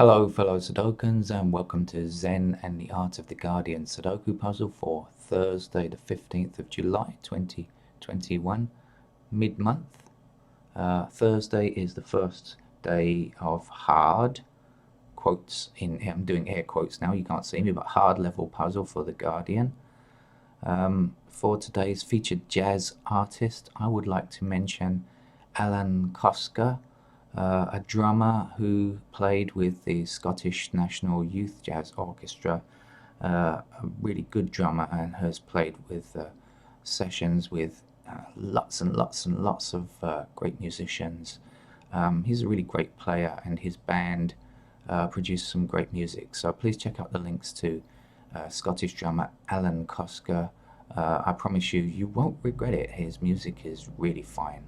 Hello fellow Sudokans and welcome to Zen and the Art of the Guardian Sudoku puzzle for Thursday the 15th of July 2021, mid-month. Thursday is the first day of hard, quotes I'm doing air quotes now, you can't see me, but hard level puzzle for the Guardian. For today's featured jazz artist, I would like to mention Alyn Cosker, a drummer who played with the Scottish National Youth Jazz Orchestra, a really good drummer, and has played with sessions with lots and lots and lots of great musicians. He's a really great player, and his band produced some great music. So please check out the links to Scottish drummer Alyn Cosker. I promise you won't regret it. His music is really fine.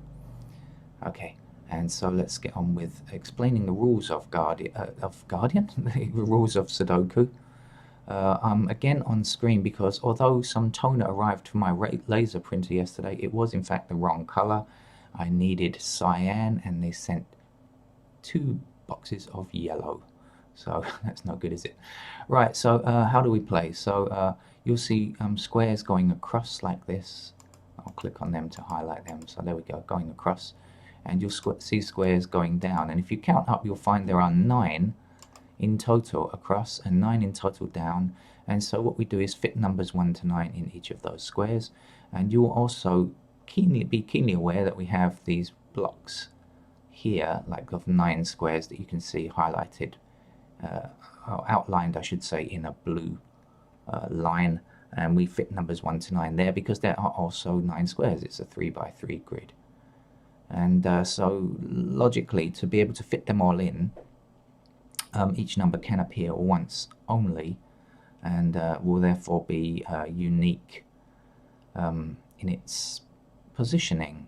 Okay, and so let's get on with explaining the rules of Guardian, the rules of Sudoku. I'm again on screen because although some toner arrived from my laser printer yesterday, it was in fact the wrong color. I needed cyan, and they sent 2 boxes of yellow. So that's no good, is it? Right, so how do we play? So you'll see squares going across like this. I'll click on them to highlight them. So there we go, going across. And you'll see squares going down. And if you count up, you'll find there are 9 in total across and 9 in total down. And so what we do is fit numbers 1 to 9 in each of those squares. And you'll also be keenly aware that we have these blocks here, like of 9 squares that you can see highlighted, or outlined, I should say, in a blue line. And we fit numbers 1 to 9 there because there are also 9 squares. It's a 3 by 3 grid. And so logically, to be able to fit them all in, each number can appear once only, and will therefore be unique in its positioning.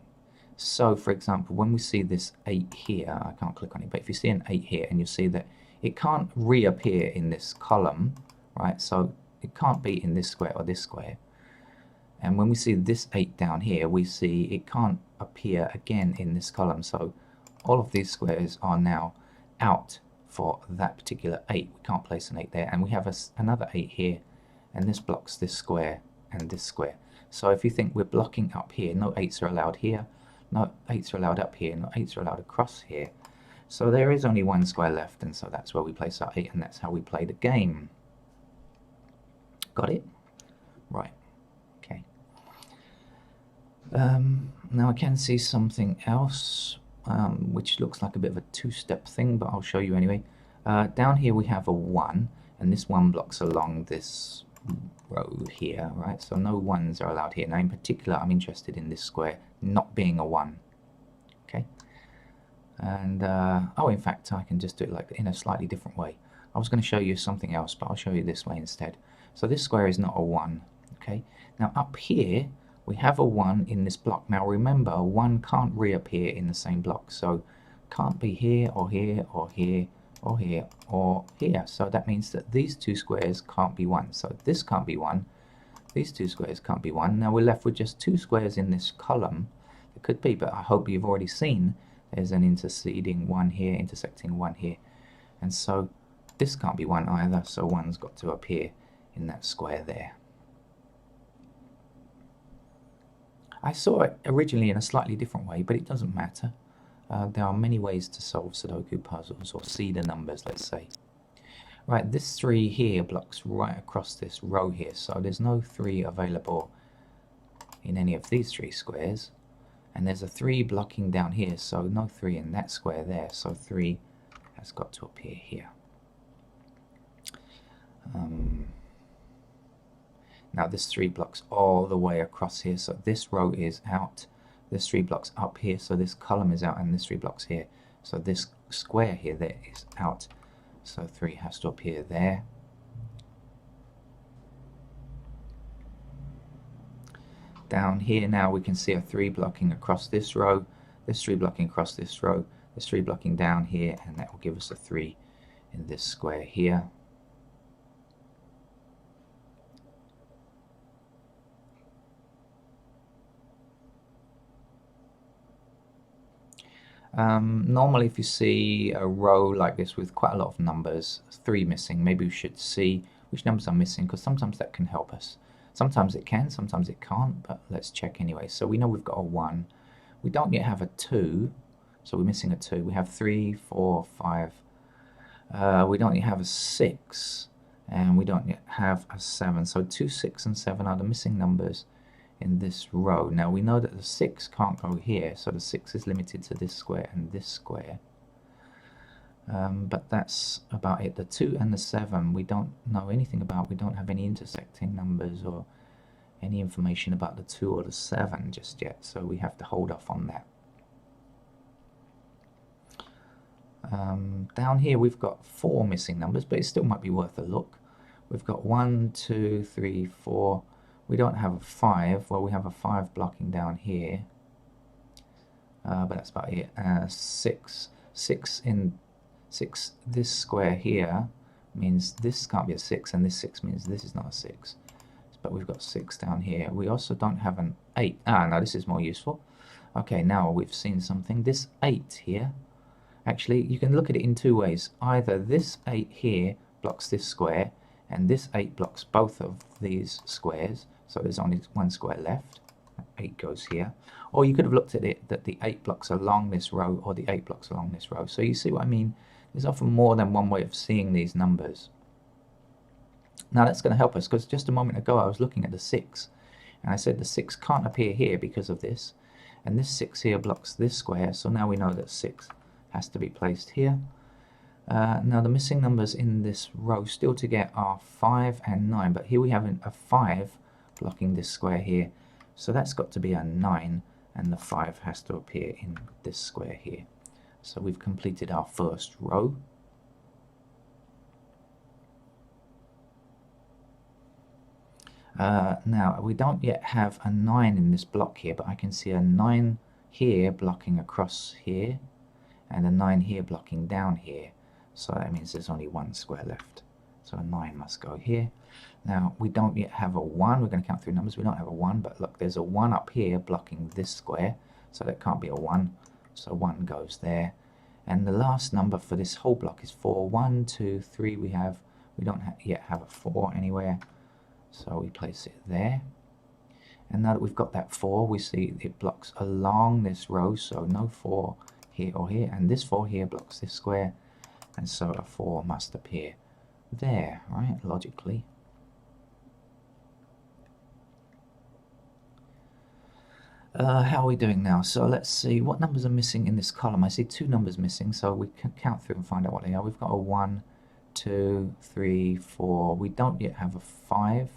So for example, when we see this 8 here, I can't click on it, but if you see an 8 here, and you see that it can't reappear in this column, right? So it can't be in this square or this square. And when we see this 8 down here, we see it can't appear again in this column. So all of these squares are now out for that particular 8. We can't place an 8 there. And we have another 8 here, and this blocks this square and this square. So if you think we're blocking up here, no 8s are allowed here, no 8s are allowed up here, no 8s are allowed across here. So there is only 1 square left, and so that's where we place our 8, and that's how we play the game. Got it? Right. Okay. Now I can see something else, which looks like a bit of a 2-step thing, but I'll show you anyway. Down here we have a 1, and this 1 blocks along this row here, right? So no 1s are allowed here. Now in particular, I'm interested in this square not being a 1. Okay. And oh, in fact, I can just do it like in a slightly different way. I was going to show you something else, but I'll show you this way instead. So this square is not a 1. Okay. Now up here we have a 1 in this block. Now remember, a 1 can't reappear in the same block, so can't be here or here or here or here or here. So that means that these 2 squares can't be 1. So this can't be 1. These 2 squares can't be 1. Now we're left with just 2 squares in this column. It could be, but I hope you've already seen there's an intersecting 1 here, intersecting 1 here. And so this can't be 1 either, so 1's got to appear in that square there. I saw it originally in a slightly different way, but it doesn't matter. There are many ways to solve Sudoku puzzles, or see the numbers, let's say. Right, this 3 here blocks right across this row here, so there's no 3 available in any of these 3 squares. And there's a 3 blocking down here, so no 3 in that square there, so 3 has got to appear here. Now this 3 blocks all the way across here, so this row is out. This 3 blocks up here, so this column is out, and this 3 blocks here. So this square here there is out, so 3 has to appear there. Down here now we can see a 3 blocking across this row, this 3 blocking across this row, this 3 blocking down here, and that will give us a 3 in this square here. Normally if you see a row like this with quite a lot of numbers, 3 missing, maybe we should see which numbers are missing, because sometimes that can help us. Sometimes it can, sometimes it can't, but let's check anyway. So we know we've got a 1. We don't yet have a 2, so we're missing a 2. We have 3, 4, 5. We don't yet have a 6, and we don't yet have a 7. So 2, 6, and 7 are the missing numbers in this row. Now we know that the 6 can't go here, so the 6 is limited to this square and this square. But that's about it. The 2 and the 7 we don't know anything about. We don't have any intersecting numbers or any information about the 2 or the 7 just yet, so we have to hold off on that. Down here we've got 4 missing numbers, but it still might be worth a look. We've got 1, 2, 3, 4. We don't have a 5. Well, we have a 5 blocking down here, but that's about it. 6. 6, this square here means this can't be a 6, and this 6 means this is not a 6. But we've got 6 down here. We also don't have an 8. No, this is more useful. Okay, now we've seen something. This 8 here, actually, you can look at it in 2 ways. Either this 8 here blocks this square, and this 8 blocks both of these squares, so there's only 1 square left. 8 goes here. Or you could have looked at it that the 8 blocks along this row, or the 8 blocks along this row. So you see what I mean? There's often more than one way of seeing these numbers. Now that's going to help us, because just a moment ago I was looking at the 6, and I said the 6 can't appear here because of this, and this 6 here blocks this square, so now we know that 6 has to be placed here. Now the missing numbers in this row still to get are 5 and 9, but here we have a 5 blocking this square here, so that's got to be a 9, and the 5 has to appear in this square here. So we've completed our first row. Now we don't yet have a 9 in this block here, but I can see a 9 here blocking across here, and a 9 here blocking down here, so that means there's only 1 square left, so a 9 must go here. Now we don't yet have a 1. We're going to count through numbers. We don't have a 1, but look, there's a 1 up here blocking this square, so that can't be a 1, so 1 goes there. And the last number for this whole block is 4. 1, 2, 3 we don't yet have a 4 anywhere, so we place it there. And now that we've got that 4, we see it blocks along this row, so no 4 here or here, and this 4 here blocks this square, and so a 4 must appear there, right, logically. How are we doing now? So let's see, what numbers are missing in this column? I see 2 numbers missing, so we can count through and find out what they are. We've got a 1, 2, 3, 4. We don't yet have a 5,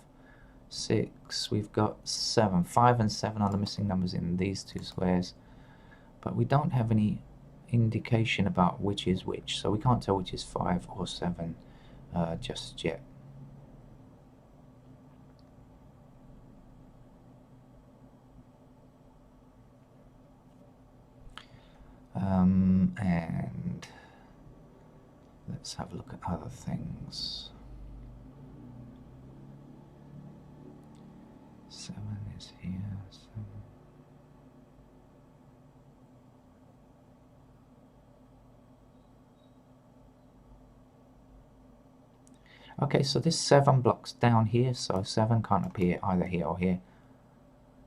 6. We've got 7. 5 and 7 are the missing numbers in these 2 squares, but we don't have any indication about which is which, so we can't tell which is 5 or 7 just yet. And let's have a look at other things. 7 is here. 7. Okay, so this 7 blocks down here, so 7 can't appear either here or here.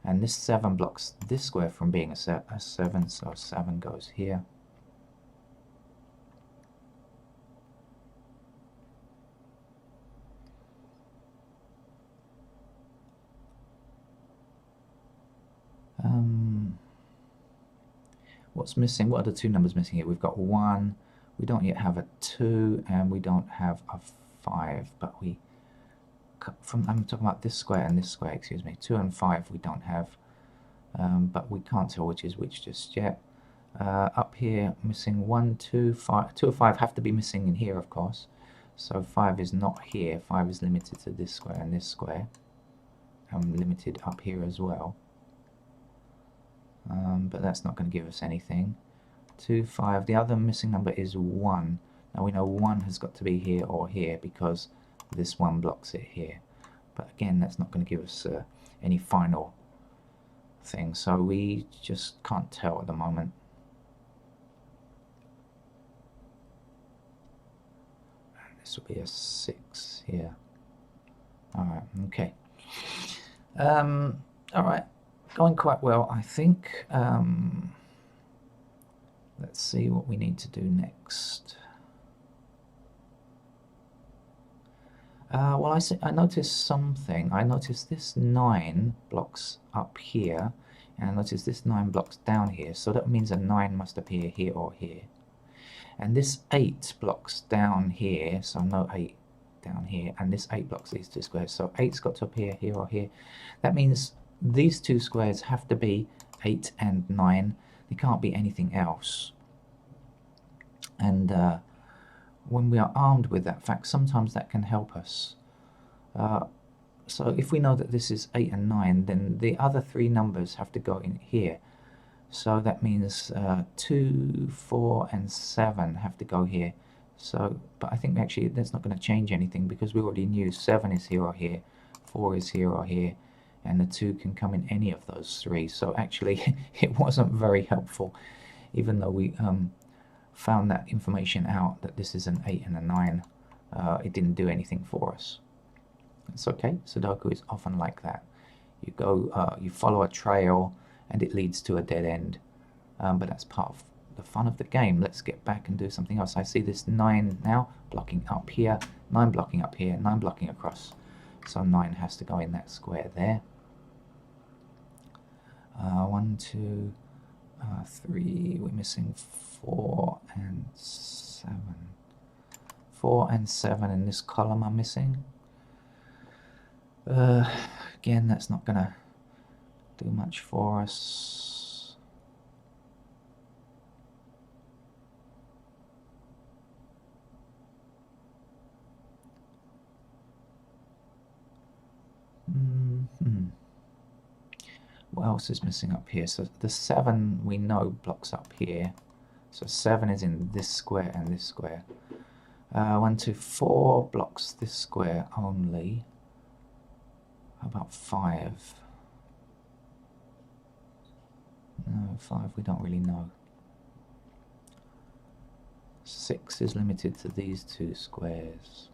And this 7 blocks this square from being a 7, so 7 goes here. What's missing? What are the 2 numbers missing here? We've got 1, we don't yet have a 2, and we don't have a 5, but I'm talking about this square and this square, excuse me. 2 and 5 we don't have, but we can't tell which is which just yet. Up here, missing 1, 2, 5. 2 or 5 have to be missing in here, of course. So 5 is not here. 5 is limited to this square and this square. And limited up here as well. But that's not going to give us anything. 2, 5. The other missing number is 1. Now we know 1 has got to be here or here because this 1 blocks it here. But again, that's not going to give us any final thing. So we just can't tell at the moment. This will be a 6 here. Alright, okay. Alright, going quite well, I think. Let's see what we need to do next. Well, I noticed something. I noticed this 9 blocks up here, and I noticed this 9 blocks down here, so that means a 9 must appear here or here. And this 8 blocks down here, so no 8 down here, and this 8 blocks these two squares, so 8's got to appear here or here. That means these two squares have to be 8 and 9. They can't be anything else. And when we are armed with that fact, sometimes that can help us. So if we know that this is 8 and 9, then the other 3 numbers have to go in here. So that means 2, 4, and 7 have to go here. So, but I think actually that's not going to change anything, because we already knew 7 is here or here, 4 is here or here, and the 2 can come in any of those 3. So actually it wasn't very helpful, even though we found that information out, that this is an 8 and a 9. It didn't do anything for us. It's okay. Sudoku is often like that. You go, you follow a trail, and it leads to a dead end. But that's part of the fun of the game. Let's get back and do something else. I see this 9 now blocking up here, 9 blocking up here, 9 blocking across. So 9 has to go in that square there. 1, 2, 3. We're missing 4 and 7. 4 and 7 in this column are missing. Again, that's not gonna do much for us. What else is missing up here? So the 7 we know blocks up here. So 7 is in this square and this square. 1, 2, 4 blocks this square only. How about 5? No, 5 we don't really know. 6 is limited to these 2 squares.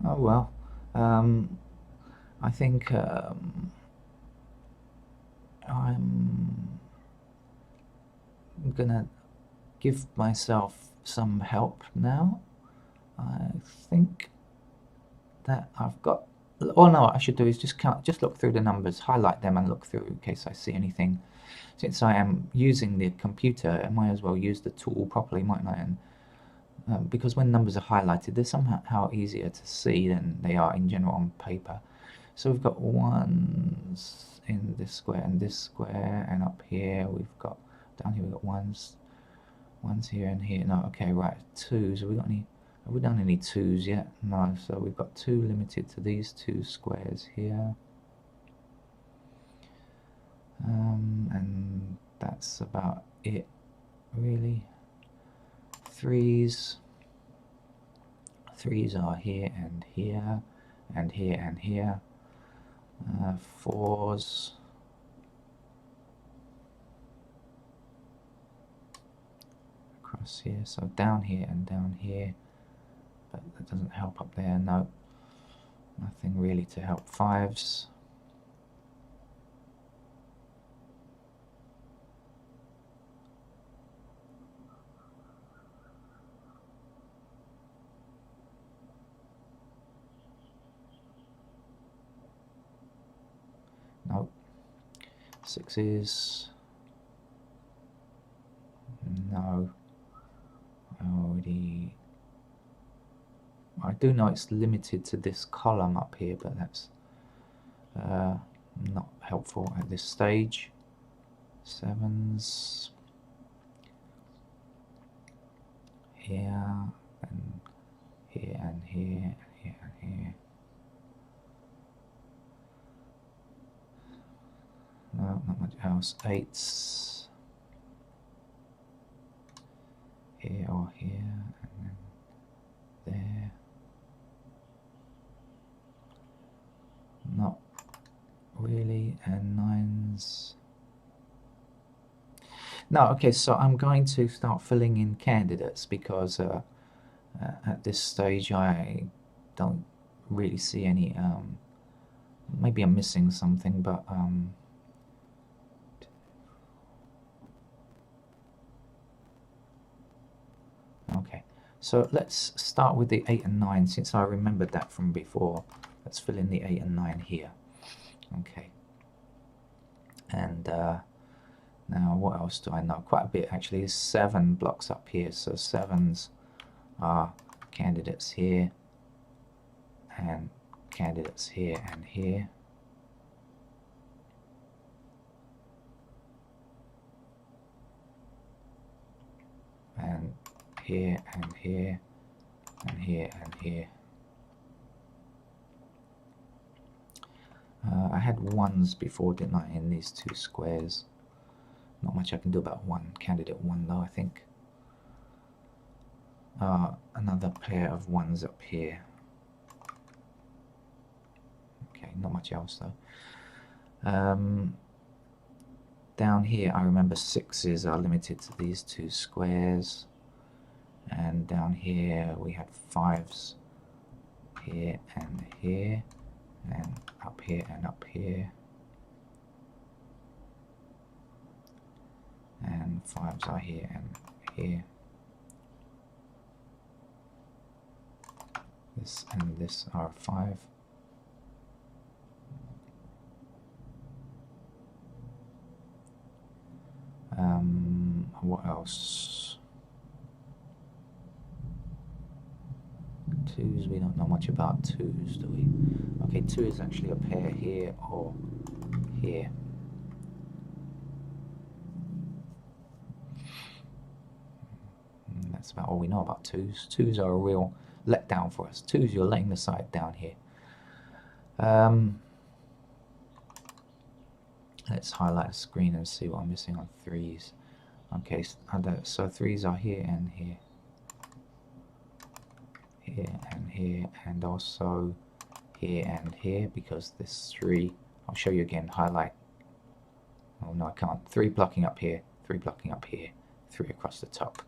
Oh well, I think I'm gonna give myself some help now. I think that I've got, all no, what I should do is just look through the numbers, highlight them and look through in case I see anything. Since I am using the computer, I might as well use the tool properly, mightn't I? And because when numbers are highlighted, they're somehow easier to see than they are in general on paper. So we've got 1s in this square and this square, and up here we've got, down here we've got 1s here and here. No, okay, right, 2s. Have we done any 2s yet? No, so we've got 2 limited to these 2 squares here. And that's about it, really. 3s are here and here and here and here. 4s across here, so down here and down here, but that doesn't help up there. No, nothing really to help. 5s. Nope. 6s. No. I do know it's limited to this column up here, but that's not helpful at this stage. 7s. Here and here and here and here and here. No, not much else. 8s here or here, and then there. really, and 9's. No, okay, so I'm going to start filling in candidates because at this stage I don't really see any, maybe I'm missing something, but okay, so let's start with the 8 and 9 since I remembered that from before. Let's fill in the 8 and 9 here. Okay, and now what else do I know? Quite a bit actually. There's 7 blocks up here, so 7's are candidates here and candidates here and here. And here and here and here and here. I had 1's before, didn't I, in these 2 squares. Not much I can do about 1, candidate 1 though, I think. Another pair of 1's up here. Okay, not much else though. Down here I remember 6's are limited to these 2 squares, and down here we had 5's here and here, and up here and up here, and 5's are here and here. This and this are 5. What else? 2's, we don't know much about 2's, do we? Okay, 2 is actually a pair here or here. That's about all we know about 2's. 2's are a real letdown for us. 2's, you're laying the side down here. Let's highlight a screen and see what I'm missing on 3's. Okay, so 3's are here and here. Here and here, and also here and here, because this 3, I'll show you again, highlight. Oh no, I can't. 3 blocking up here, 3 blocking up here, 3 across the top.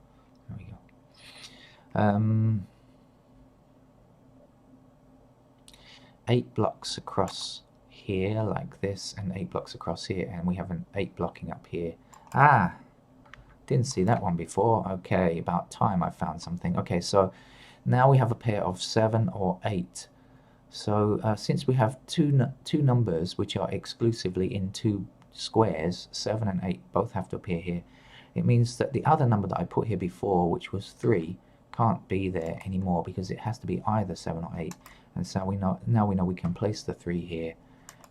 There we go. 8 blocks across here like this, and 8 blocks across here, and we have an 8 blocking up here. Ah, didn't see that one before. Okay, about time I found something. Okay, so now we have a pair of 7 or 8. So since we have two numbers which are exclusively in 2 squares, 7 and 8 both have to appear here. It means that the other number that I put here before, which was 3, can't be there anymore because it has to be either 7 or 8. And so now we know we can place the 3 here,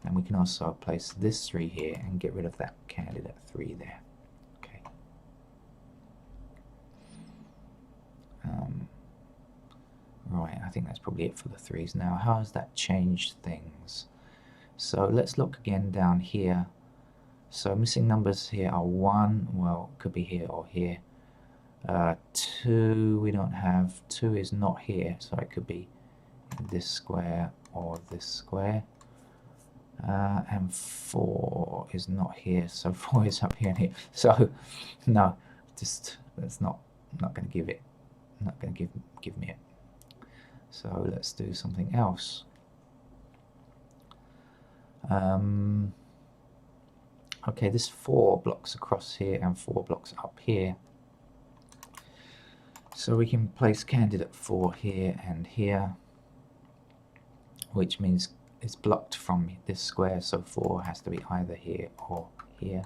and we can also place this 3 here and get rid of that candidate 3 there. Okay. Right, I think that's probably it for the 3's now. How has that changed things? So let's look again down here. So missing numbers here are 1, well, could be here or here. 2, we don't have. 2 is not here, so it could be in this square or this square. And 4 is not here, so 4 is up here and here. So no, just that's not going to give it. Not going to give me it. So let's do something else. Okay, this 4 blocks across here and 4 blocks up here. So we can place candidate 4 here and here, which means it's blocked from this square, so 4 has to be either here or here.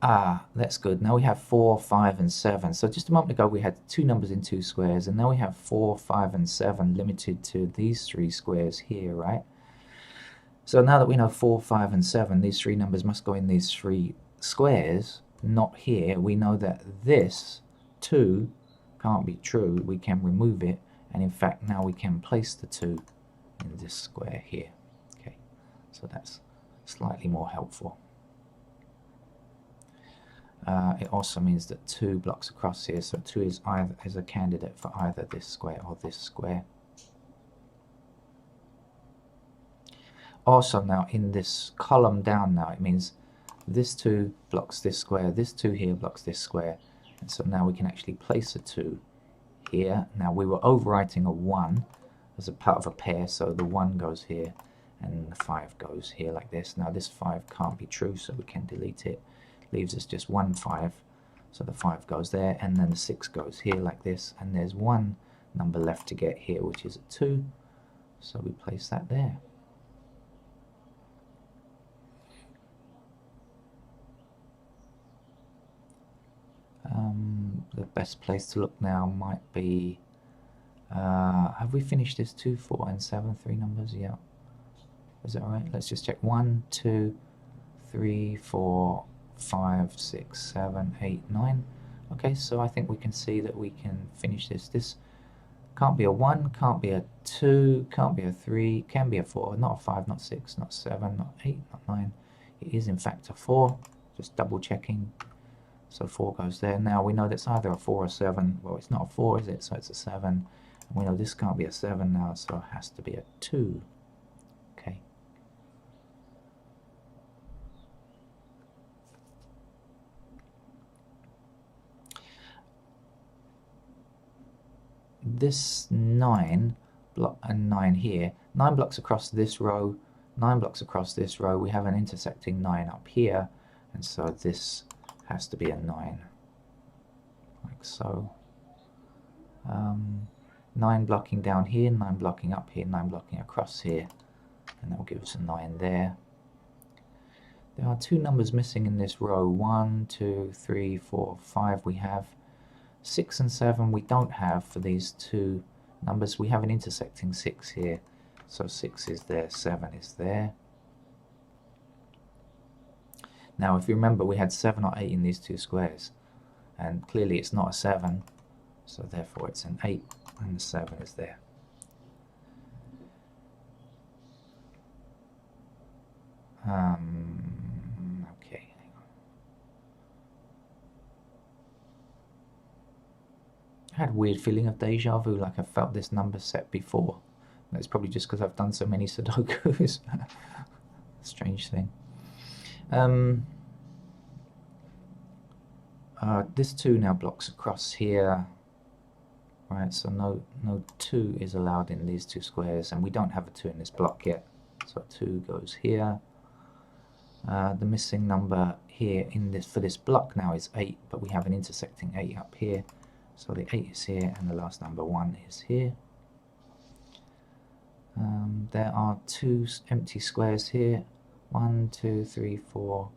Ah, that's good. Now we have 4, 5, and 7. So just a moment ago we had 2 numbers in 2 squares, and now we have 4, 5, and 7 limited to these 3 squares here, right? So now that we know 4, 5, and 7, these 3 numbers must go in these 3 squares, not here. We know that this 2 can't be true. We can remove it, and in fact now we can place the 2 in this square here. Okay, so that's slightly more helpful. It also means that 2 blocks across here, so 2 is a candidate for either this square or this square. Also now in this column down now, it means this 2 blocks this square, this 2 here blocks this square, and so now we can actually place a 2 here. Now we were overwriting a 1 as a part of a pair, so the 1 goes here and the 5 goes here like this. Now this 5 can't be true, so we can delete it. Leaves us just 1 5, so the 5 goes there, and then the 6 goes here like this, and there's one number left to get here, which is a 2, so we place that there. The best place to look now might be, have we finished this? 2, 4 and 7, 3 numbers? Yeah. Is that right? Let's just check. 1, 2, 3, 4, 5, 6, 7, 8, 9. Okay, so I think we can see that we can finish this. This can't be a 1, can't be a 2, can't be a 3, can be a 4, not a 5, not 6, not 7, not 8, not 9. It is in fact a 4, just double checking. So 4 goes there. Now we know that's either a 4 or 7. Well, it's not a 4, is it? So it's a 7. And we know this can't be a 7 now, so it has to be a 2. Okay. This 9 block and 9 here, 9 blocks across this row, 9 blocks across this row. We have an intersecting 9 up here, and so this has to be a 9, like so. 9 blocking down here, 9 blocking up here, 9 blocking across here, and that will give us a 9 there. There are 2 numbers missing in this row. 1, 2, 3, 4, 5 we have. 6 and 7 we don't have for these 2 numbers. We have an intersecting 6 here, so 6 is there, 7 is there. Now if you remember, we had 7 or 8 in these 2 squares, and clearly it's not a 7, so therefore it's an 8, and the 7 is there. Okay. I had a weird feeling of deja vu, like I felt this number set before. That's probably just because I've done so many Sudokus. Strange thing. This 2 now blocks across here, right? So no 2 is allowed in these 2 squares, and we don't have a 2 in this block yet. So 2 goes here. The missing number here in this for this block now is 8, but we have an intersecting 8 up here. So the 8 is here, and the last number 1 is here. There are 2 empty squares here. 1, 2, 3, 4.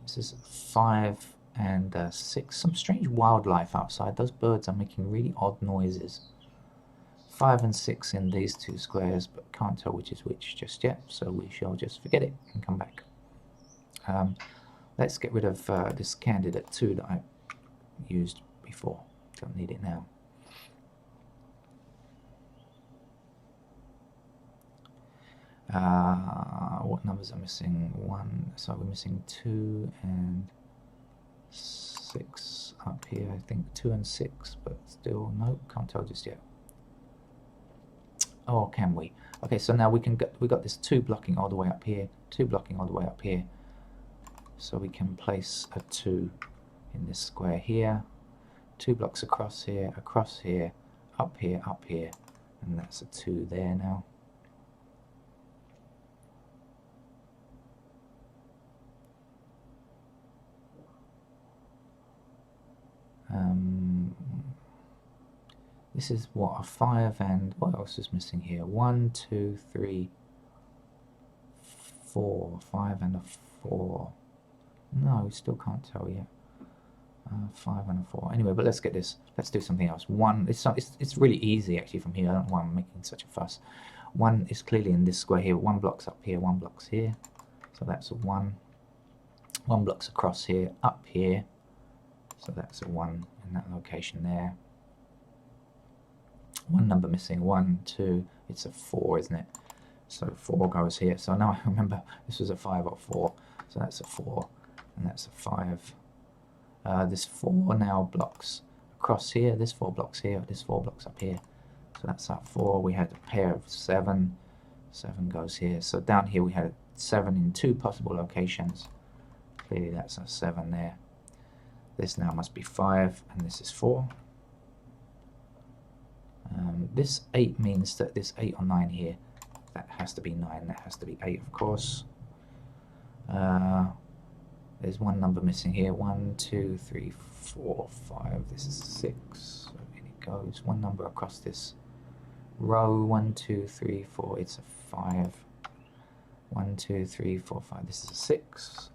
This is 5 and 6. Some strange wildlife outside. Those birds are making really odd noises. 5 and 6 in these 2 squares, but can't tell which is which just yet, so we shall just forget it and come back. Let's get rid of this candidate 2 that I used before. Don't need it now. What numbers are missing? 1, so we're missing 2 and 6 up here. I think 2 and 6, but still no, can't tell just yet. Or can we? Okay, so now we got this 2 blocking all the way up here, 2 blocking all the way up here. So we can place a 2 in this square here, 2 blocks across here, up here, and that's a 2 there now. This is what, a 5, and what else is missing here? 1, 2, 3, 4, 5 and a 4. No, we still can't tell yet. 5 and a 4. Anyway, but let's get this. Let's do something else. 1. It's really easy actually from here. I don't know why I'm making such a fuss. 1 is clearly in this square here. 1 block's up here. 1 block's here. So that's a 1. 1 block's across here, up here. So that's a 1 in that location there. 1 number missing. 1, 2. It's a 4, isn't it? So 4 goes here. So now I remember this was a 5 or 4. So that's a 4, and that's a 5. This 4 now blocks across here. This 4 blocks here. This 4 blocks up here. So that's our 4. We had a pair of 7. 7 goes here. So down here we had 7 in 2 possible locations. Clearly that's a 7 there. This now must be 5, and this is 4. This 8 means that this 8 or 9 here, that has to be 9, that has to be 8, of course. There's one number missing here. 1, 2, 3, 4, 5. This is 6. So in it goes. One number across this row. 1, 2, 3, 4. It's a 5. 1, 2, 3, 4, 5. This is a 6.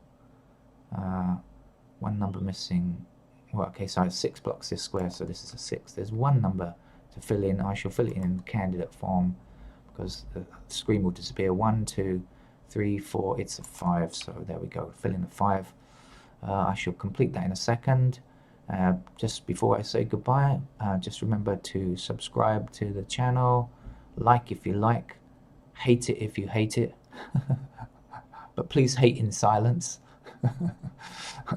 One number missing. Well, okay, so 6 blocks this square, so this is a 6. There's one number to fill in. I shall fill it in candidate form because the screen will disappear. 1, 2, 3, 4. It's a 5. So there we go. Fill in the 5. I shall complete that in a second. Just before I say goodbye, just remember to subscribe to the channel, like if you like, hate it if you hate it, but please hate in silence.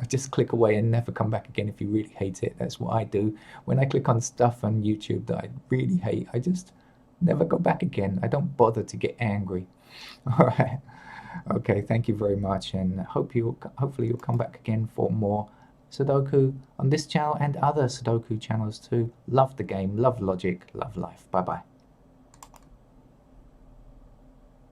Just click away and never come back again if you really hate it. That's what I do. When I click on stuff on YouTube that I really hate, I just never go back again. I don't bother to get angry. All right. Okay, thank you very much, and hopefully you'll come back again for more Sudoku on this channel and other Sudoku channels too. Love the game, love logic, love life. Bye bye.